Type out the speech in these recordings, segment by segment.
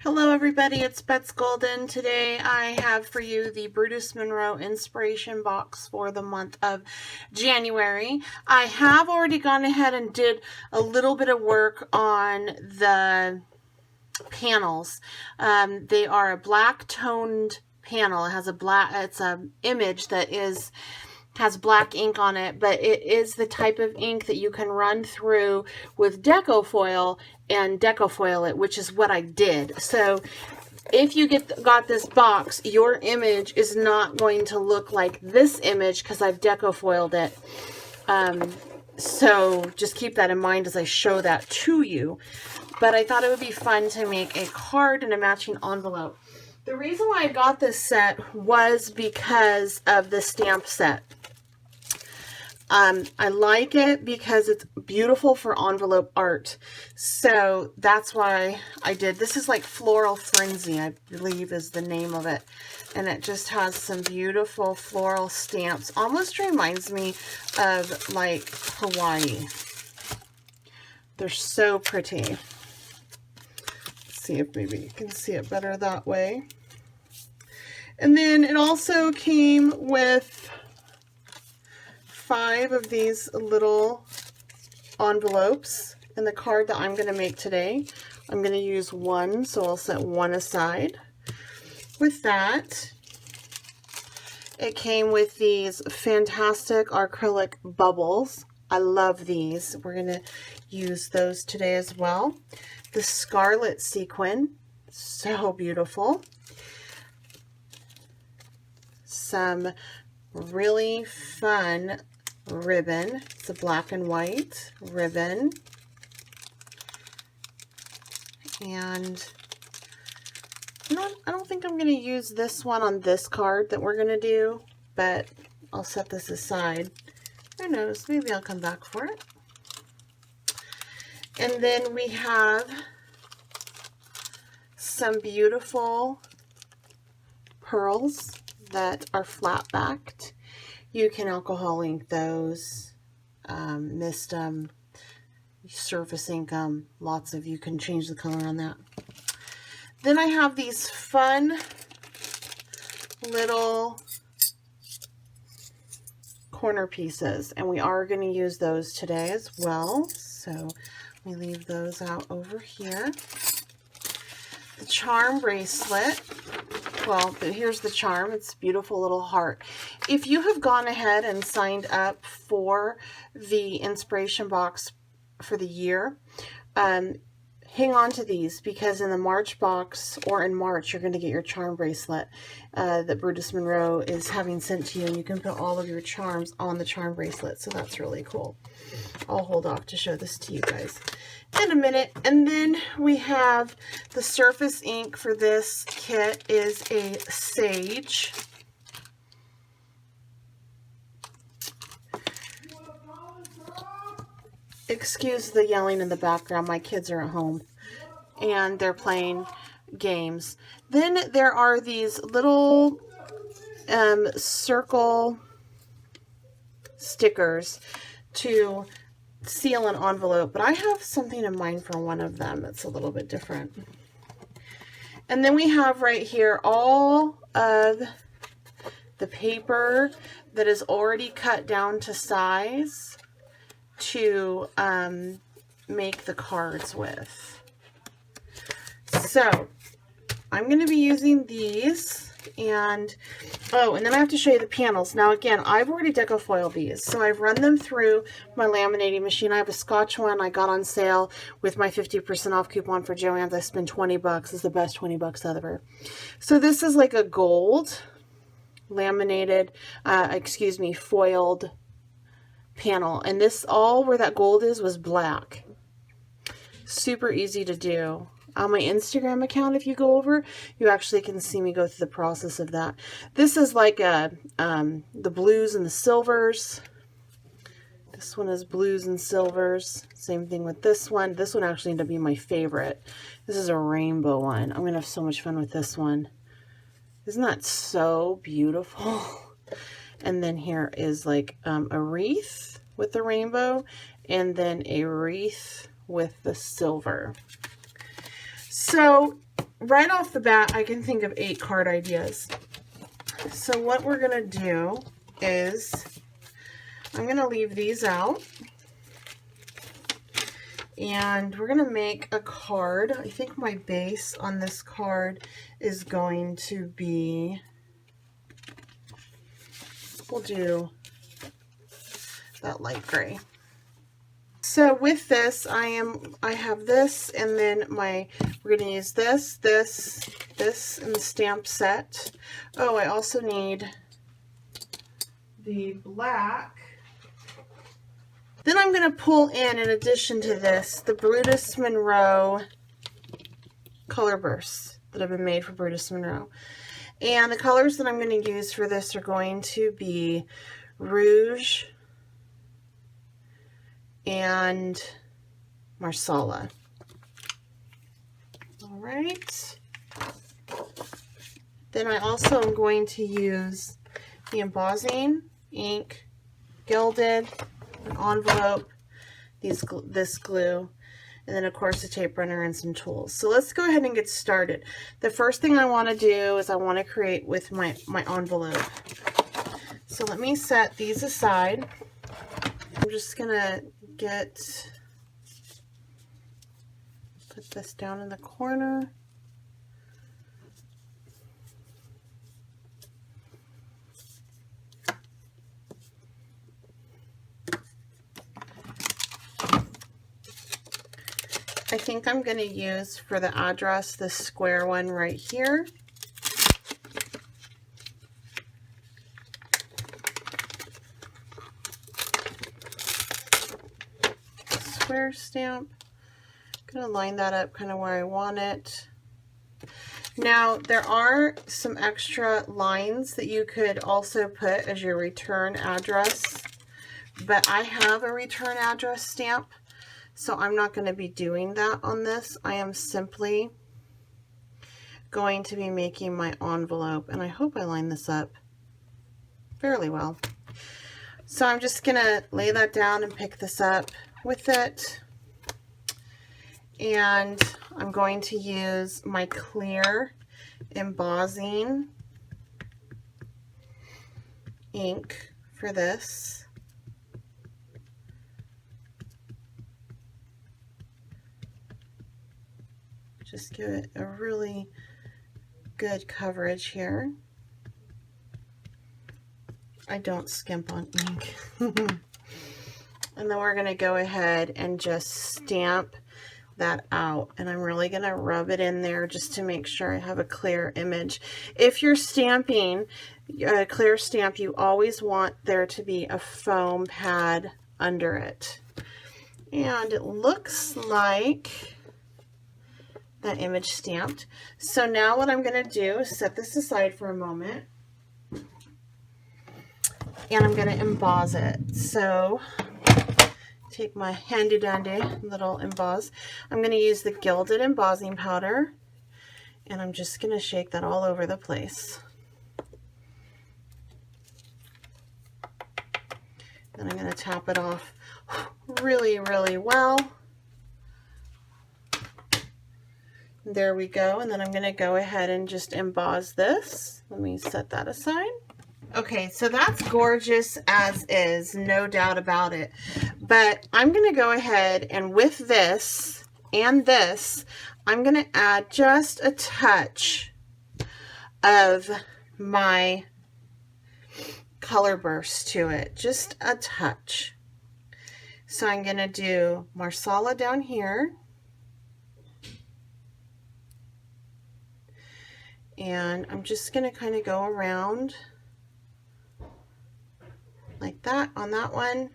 Hello everybody, it's Bets Golden. Today I have for you the Brutus Monroe Inspiration box for the month of January. I have already gone ahead and did a little bit of work on the panels. They are a black toned panel. It has it's an image that has black ink on it, but it is the type of ink that you can run through with deco foil and deco foil it, which is what I did. So if you got this box, your image is not going to look like this image because I've deco foiled it. So just keep that in mind as I show that to you. But I thought it would be fun to make a card and a matching envelope. The reason why I got this set was because of the stamp set. I like it because it's beautiful for envelope art. So that's why I did. This is like Floral Frenzy, I believe is the name of it. And it just has some beautiful floral stamps. Almost reminds me of like Hawaii. They're so pretty. Let's see if maybe you can see it better that way. And then it also came with 5 of these little envelopes. In the card that I'm going to make today, I'm going to use 1, so I'll set 1 aside. With that, it came with these fantastic acrylic bubbles. I love these. We're going to use those today as well. The scarlet sequin, so beautiful. Some really fun ribbon. It's a black and white ribbon. And I don't think I'm going to use this one on this card that we're going to do, but I'll set this aside. Who knows? Maybe I'll come back for it. And then we have some beautiful pearls that are flat backed. You can alcohol ink those, mist them, surface ink them, you can change the color on that. Then I have these fun little corner pieces, and we are going to use those today as well. So we leave those out over here. The charm bracelet. Well, here's the charm. It's a beautiful little heart. If you have gone ahead and signed up for the inspiration box for the year, hang on to these, because in the March box, or in March, you're going to get your charm bracelet that Brutus Monroe is having sent to you, and you can put all of your charms on the charm bracelet, so that's really cool. I'll hold off to show this to you guys in a minute. And then we have the surface ink for this kit is a Sage. Excuse the yelling in the background. My kids are at home and they're playing games. Then there are these little circle stickers to seal an envelope, but I have something in mind for one of them that's a little bit different. And then we have right here all of the paper that is already cut down to size to make the cards with. So I'm going to be using these. And then I have to show you the panels. Now again, I've already deco foiled these, so I've run them through my laminating machine. I have a Scotch one I got on sale with my 50% off coupon for Joann's. I spent 20 bucks. It's the best 20 bucks ever. So this is like a gold laminated, foiled panel, and this, all where that gold is, was black. Super easy to do. On my Instagram account, if you go over, you actually can see me go through the process of that. This is like the blues and the silvers. This one is blues and silvers. Same thing with this one. This one actually ended up being my favorite. This is a rainbow one. I'm going to have so much fun with this one. Isn't that so beautiful? And then here is like a wreath with the rainbow, and then a wreath with the silver. So right off the bat, I can think of 8 card ideas. So what we're going to do is I'm going to leave these out. And we're going to make a card. I think my base on this card is going to be, we'll do that light gray. So with this, I have this, and then we're going to use this in the stamp set. Oh, I also need the black. Then I'm going to pull in addition to this, the Brutus Monroe color bursts that have been made for Brutus Monroe. And the colors that I'm going to use for this are going to be Rouge and Marsala. All right. Then I also am going to use the embossing ink, gilded, an envelope, this glue, and then of course a tape runner and some tools. So let's go ahead and get started. The first thing I want to do is I want to create with my envelope. So let me set these aside. I'm just gonna put this down in the corner. I think I'm going to use for the address this square one right here. Square stamp. I'm going to line that up kind of where I want it. Now, there are some extra lines that you could also put as your return address, but I have a return address stamp. So I'm not going to be doing that on this. I am simply going to be making my envelope, and I hope I line this up fairly well. So I'm just going to lay that down and pick this up with it. And I'm going to use my clear embossing ink for this. Just give it a really good coverage here. I don't skimp on ink. And then we're going to go ahead and just stamp that out. And I'm really going to rub it in there just to make sure I have a clear image. If you're stamping a clear stamp, you always want there to be a foam pad under it. And it looks like that image stamped. So now what I'm going to do is set this aside for a moment, and I'm going to emboss it. So take my handy dandy little emboss. I'm going to use the gilded embossing powder, and I'm just going to shake that all over the place. Then I'm going to tap it off really, really well. There we go. And then I'm going to go ahead and just emboss this. Let me set that aside. Okay, so that's gorgeous as is, no doubt about it. But I'm going to go ahead and with this and this, I'm going to add just a touch of my color burst to it, just a touch. So I'm going to do Marsala down here. And I'm just going to kind of go around like that on that one.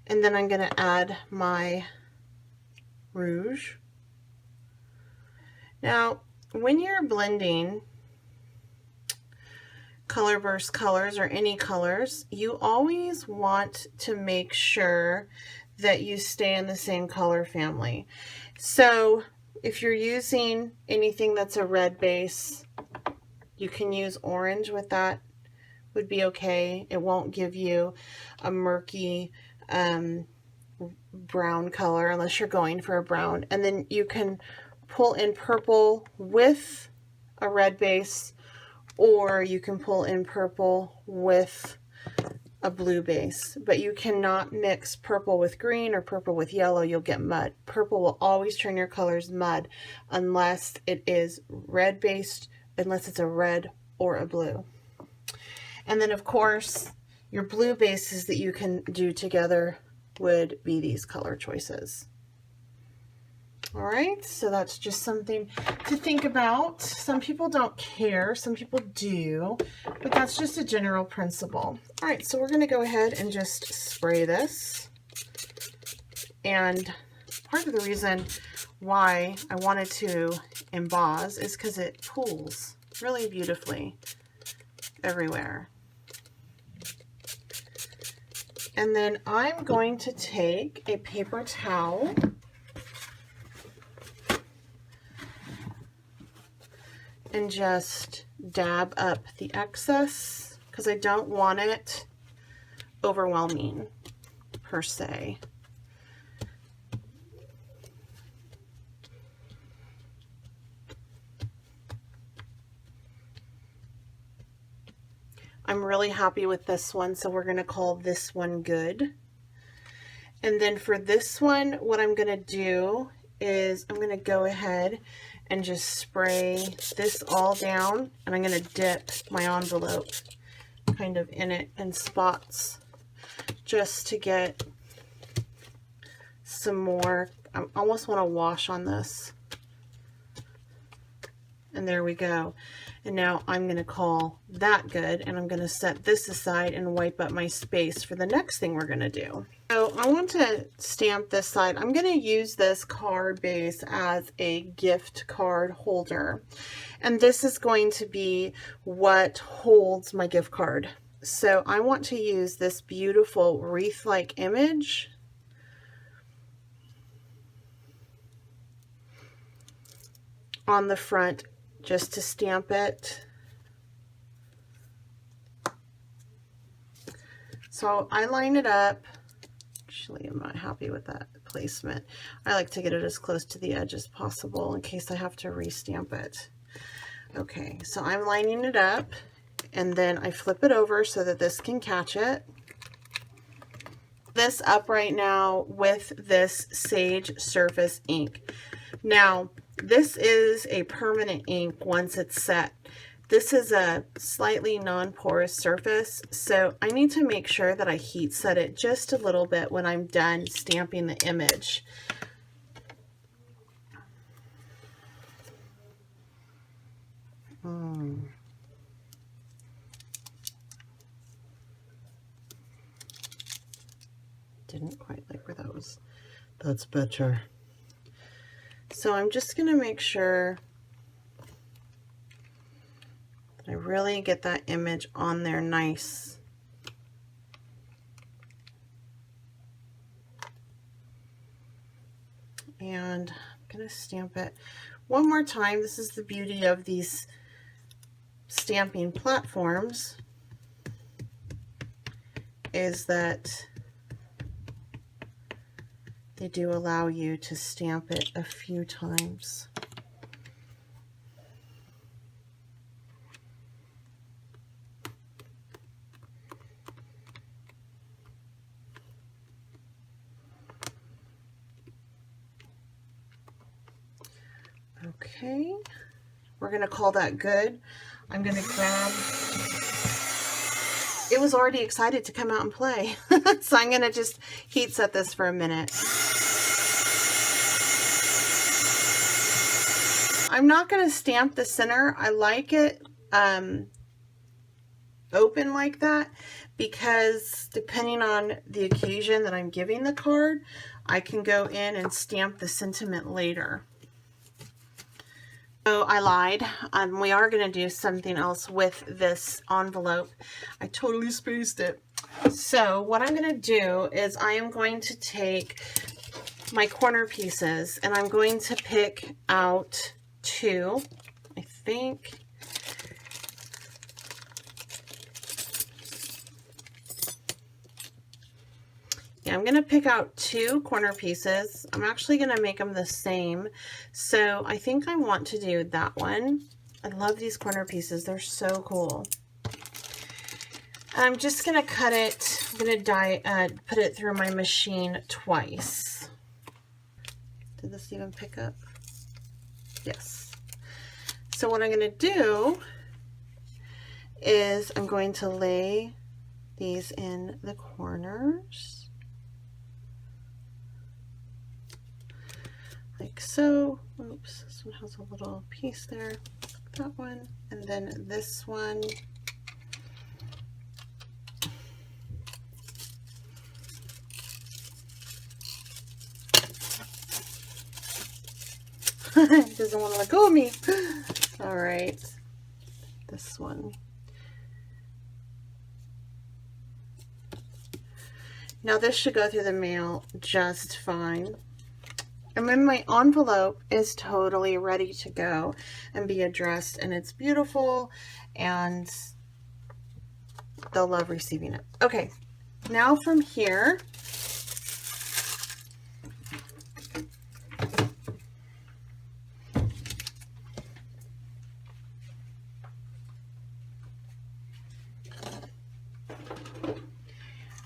And then I'm going to add my rouge. Now, when you're blending color burst colors or any colors, you always want to make sure that you stay in the same color family. So if you're using anything that's a red base, you can use orange with that, would be okay. It won't give you a murky brown color unless you're going for a brown. And then you can pull in purple with a red base, or you can pull in purple with a blue base, but you cannot mix purple with green or purple with yellow. You'll get mud. Purple will always turn your colors mud unless it is red based, unless it's a red or a blue. And then of course your blue bases that you can do together would be these color choices. All right, so that's just something to think about. Some people don't care, some people do, but that's just a general principle. All right, so we're going to go ahead and just spray this. And part of the reason why I wanted to emboss is because it pools really beautifully everywhere. And then I'm going to take a paper towel and just dab up the excess because I don't want it overwhelming per se. I'm really happy with this one, so we're going to call this one good. And then for this one, what I'm going to do is I'm going to go ahead and just spray this all down, and I'm going to dip my envelope kind of in it in spots just to get some more. I almost want to wash on this. And there we go. And now I'm going to call that good, and I'm going to set this aside and wipe up my space for the next thing we're going to do. So I want to stamp this side. I'm going to use this card base as a gift card holder. And this is going to be what holds my gift card. So I want to use this beautiful wreath-like image. On the front, just to stamp it. So I line it up. Actually, I'm not happy with that placement. I like to get it as close to the edge as possible in case I have to re-stamp it. Okay, so I'm lining it up, and then I flip it over so that this can catch it. This up right now with this Sage Surface ink. Now, this is a permanent ink once it's set. This is a slightly non-porous surface, so I need to make sure that I heat set it just a little bit when I'm done stamping the image. Didn't quite like where that was. That's better. So I'm just going to make sure that I really get that image on there nice. And I'm going to stamp it one more time. This is the beauty of these stamping platforms, is that they do allow you to stamp it a few times. Okay, we're going to call that good. I'm going to grab, it was already excited to come out and play. So I'm going to just heat set this for a minute. I'm not going to stamp the center. I like it open like that because depending on the occasion that I'm giving the card, I can go in and stamp the sentiment later. So I lied. We are going to do something else with this envelope. I totally spaced it. So what I'm going to do is I am going to take my corner pieces and I'm going to pick out two, I think. Yeah, I'm going to pick out 2 corner pieces. I'm actually going to make them the same. So I think I want to do that one. I love these corner pieces. They're so cool. And I'm just going to cut it. I'm going to put it through my machine twice. Did this even pick up? Yes. So what I'm going to do is I'm going to lay these in the corners like so. Oops, this one has a little piece there. That one, and then this one. It doesn't want to let go of me. All right, this one. Now this should go through the mail just fine. And then my envelope is totally ready to go and be addressed, and it's beautiful, and they'll love receiving it. Okay, now from here,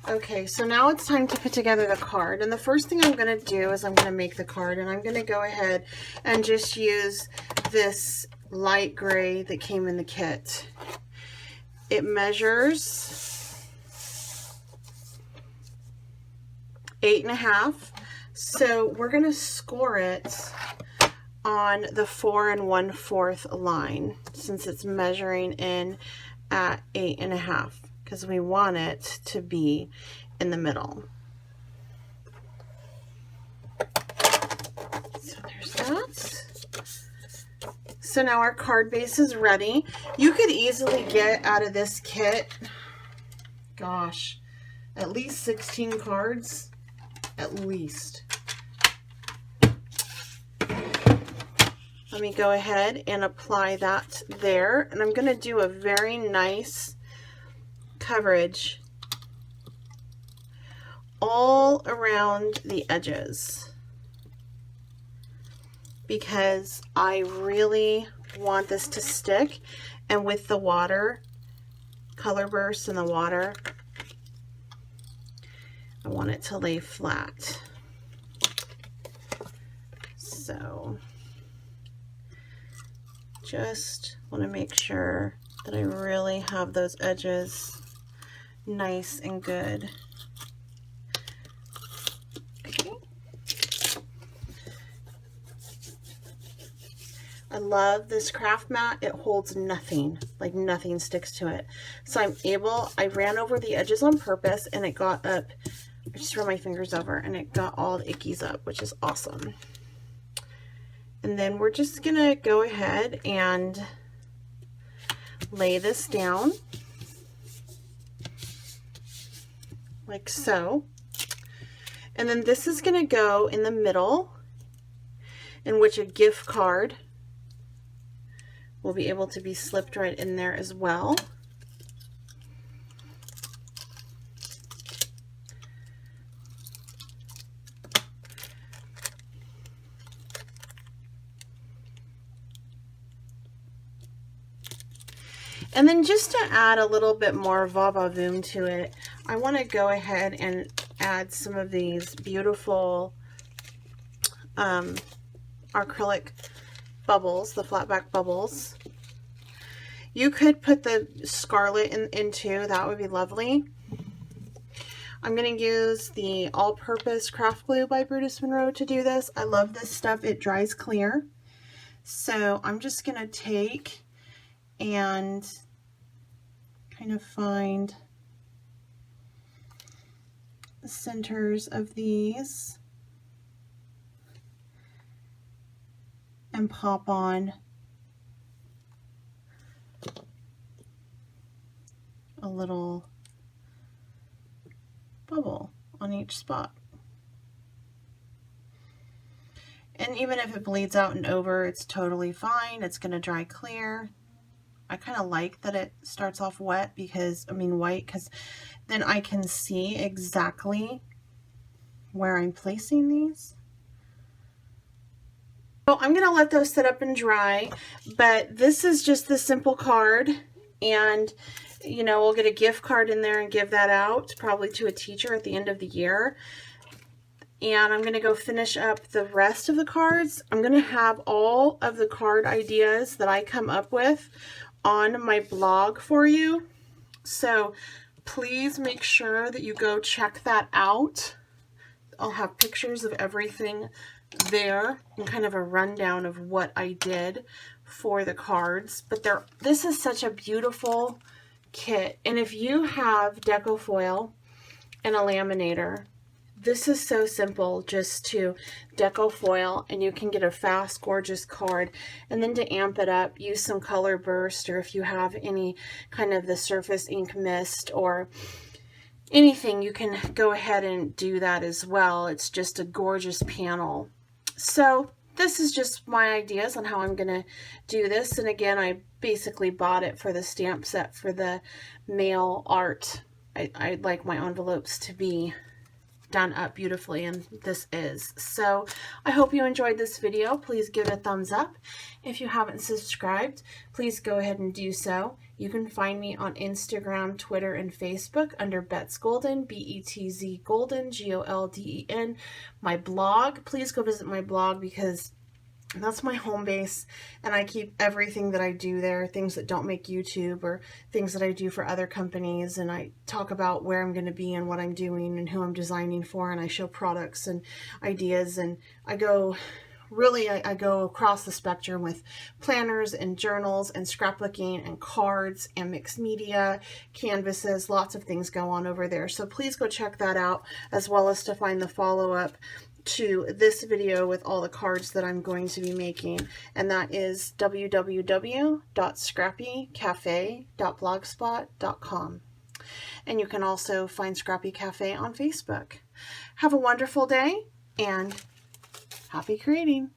okay, so now it's time to put together the card. And the first thing I'm going to do is I'm going to make the card. And I'm going to go ahead and just use this light gray that came in the kit. It measures 8.5. So we're going to score it on the 4 1/4 line, since it's measuring in at 8.5. Because we want it to be in the middle. So there's that. So now our card base is ready. You could easily get out of this kit, gosh, at least 16 cards, at least. Let me go ahead and apply that there. And I'm going to do a very nice coverage all around the edges, because I really want this to stick, and with the water, color bursts in the water, I want it to lay flat. So just want to make sure that I really have those edges nice and good. Okay. I love this craft mat. It holds nothing, like nothing sticks to it. So I ran over the edges on purpose, and it got up, I just ran my fingers over, and it got all the ickies up, which is awesome. And then we're just gonna go ahead and lay this down. Like so. And then this is going to go in the middle, in which a gift card will be able to be slipped right in there as well. And then just to add a little bit more va-va-voom to it, I want to go ahead and add some of these beautiful acrylic bubbles, the flat back bubbles. You could put the scarlet in too, that would be lovely. I'm going to use the all-purpose craft glue by Brutus Monroe to do this. I love this stuff, it dries clear. So I'm just going to take and kind of find the centers of these and pop on a little bubble on each spot. And even if it bleeds out and over, it's totally fine. It's going to dry clear. I kind of like that it starts off wet because, white, because then I can see exactly where I'm placing these. So I'm going to let those sit up and dry, but this is just the simple card, and you know, we'll get a gift card in there and give that out probably to a teacher at the end of the year. And I'm going to go finish up the rest of the cards. I'm going to have all of the card ideas that I come up with on my blog for you. So please make sure that you go check that out. I'll have pictures of everything there and kind of a rundown of what I did for the cards. But this is such a beautiful kit. And if you have deco foil and a laminator, this is so simple, just to deco foil, and you can get a fast, gorgeous card. And then to amp it up, use some color burst, or if you have any kind of the surface ink mist or anything, you can go ahead and do that as well. It's just a gorgeous panel. So this is just my ideas on how I'm going to do this. And again, I basically bought it for the stamp set for the mail art. I'd like my envelopes to be done up beautifully, and this is. So I hope you enjoyed this video. Please give it a thumbs up. If you haven't subscribed, please go ahead and do so. You can find me on Instagram, Twitter, and Facebook under Betz Golden, B-E-T-Z Golden, G-O-L-D-E-N. My blog, please go visit my blog because that's my home base, and I keep everything that I do there, things that don't make YouTube or things that I do for other companies, and I talk about where I'm going to be and what I'm doing and who I'm designing for, and I show products and ideas, and I go across the spectrum with planners and journals and scrapbooking and cards and mixed media, canvases, lots of things go on over there. So please go check that out, as well as to find the follow-up to this video with all the cards that I'm going to be making, and that is www.scrappycafe.blogspot.com. And you can also find Scrappy Cafe on Facebook. Have a wonderful day and happy creating!